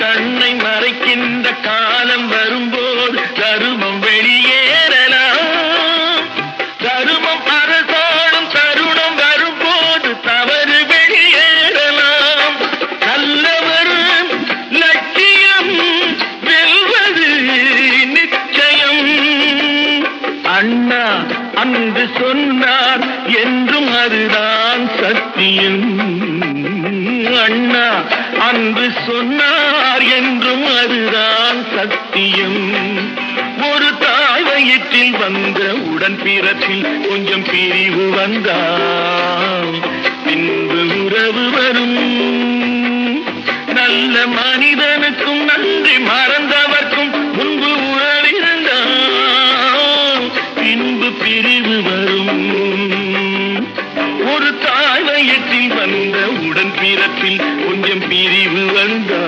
கண்ணை மறைக்கின்ற காலம் வரும்போது தருமம் வெளியேறலாம். தருமம் அரசாடும் தருணம் வரும்போது தவறு வெளியேறலாம். நல்லவர் லட்சியம் வெல்வது நிச்சயம். அண்ணா அன்று சொன்னார் என்றும் அதுதான் சத்தியம். அண்ணா அன்று சொன்னார் என்றும் அதுதான் சத்தியம். ஒரு தாய் வயிற்றில் வந்த உடன் பிறப்பில் கொஞ்சம் பிரிவு வந்தால் பின்பு உறவு வரும். நல்ல மனிதனுக்கும் நன்றி மறந்தவர்க்கும் முன்பு உறவிருந்தால் பின்பு பிரிவு வரும். ஒரு தாய் வயிற்றில் வந்த உடன் பிறப்பில் கொஞ்சம் பிரிவு வந்தால்